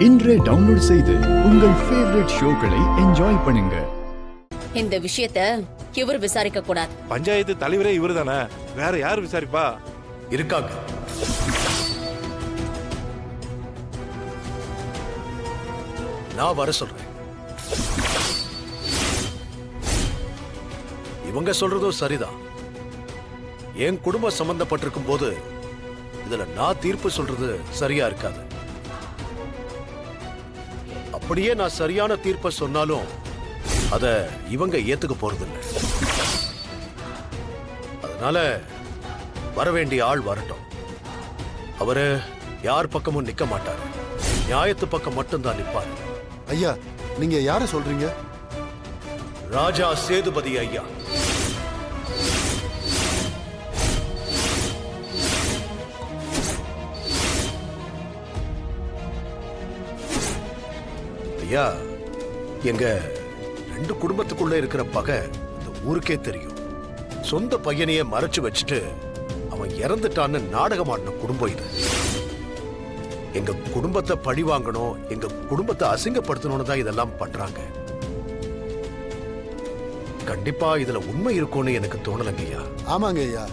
இன்றே டவுன்லோட் செய்து உங்கள் ஃபேவரட் ஷோக்களை என்ஜாய் பண்ணுங்க. இந்த விஷயத்தை இவர் விசாரிக்க கூடாது. பஞ்சாயத்து தலைவரே இவரு தானே, வேற யாரு விசாரிப்பா? இருக்காங்க. நான் வர சொல்றேன். இவங்க சொல்றதும் சரிதான். என் குடும்பம் சம்பந்தப்பட்டிருக்கும் போது இதுல நான் தீர்ப்பு சொல்றது சரியா இருக்காது. அப்படியே நான் சரியான தீர்ப்பை சொன்னாலும் அத இவங்க ஏத்துக்க போறதில்லை. அதனால வரவேண்டிய ஆள் வரட்டும். அவரு யார் பக்கமும் நிக்க மாட்டாரு, நியாயத்து பக்கம் மட்டும்தான் நிப்பாரு. ஐயா, நீங்க யார சொல்றீங்க? ராஜா சேதுபதி ஐயா. ஐயா, எங்க ரெண்டு குடும்பத்துக்குள்ள இருக்கிற பகை இந்த ஊருக்கே தெரியும். சொந்த பையனையே மறைச்சு வச்சுட்டு அவன் இறந்துட்டான்னு நாடகம் ஆடின குடும்பம் இது. எங்க குடும்பத்தை பழி வாங்கணும், எங்க குடும்பத்தை அசிங்கப்படுத்தணும்னு தான் இதெல்லாம் பண்றாங்க. கண்டிப்பா இதுல உண்மை இருக்கும்னு எனக்கு தோணலங்க ஐயா. ஆமாங்க ஐயா,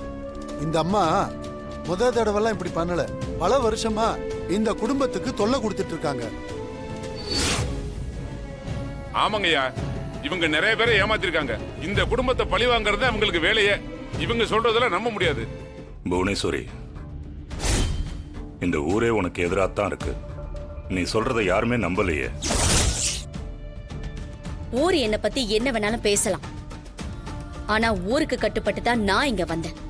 இந்த அம்மா முத தடவைலாம் இப்படி பண்ணல. பல வருஷமா இந்த குடும்பத்துக்கு தொல்லை கொடுத்துட்டு இருக்காங்க. ஆமாங்கய்யா, இவங்க நிறைய பேரை ஏமாத்திருக்காங்க. இந்த குடும்பத்தை பழி வாங்குறது அவங்களுக்கு வேலையே. இவங்க சொல்றதெல்லாம் நம்ப முடியாது. புவனேஸ்வரி, இந்த ஊரே உனக்கு எதிராத்தான் இருக்கு. நீ சொல்றதை யாருமே நம்பலையே. ஊர் என்ன பத்தி என்ன வேணாலும் பேசலாம், ஆனா ஊருக்கு கட்டுப்பட்டு தான் நான் இங்க வந்தேன்.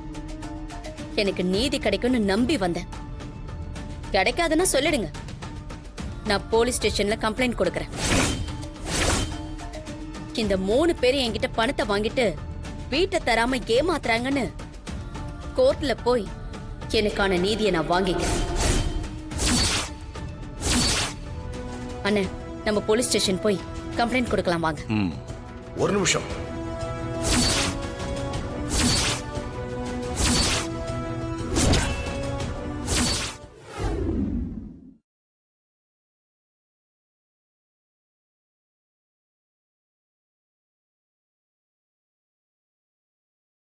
எனக்கு நீதி கிடைக்கும்னு நம்பி வந்தேன். கிடைக்காதுன்னா சொல்லிடுங்க, நான் போலீஸ் ஸ்டேஷன்ல கம்ப்ளைண்ட் கொடுக்கறேன். இந்த 3 பேரும் என்கிட்ட பணத்தை வாங்கிட்டு வீட்டை தராம ஏமாத்துறாங்கன்னு கோர்ட்ல போய் எனக்கான நீதியை நான் வாங்கிக்கிறேன். அண்ணே, நம்ம போலீஸ் ஸ்டேஷன் போய் கம்ப்ளைண்ட் கொடுக்கலாம் வாங்க. ஒரு நிமிஷம்.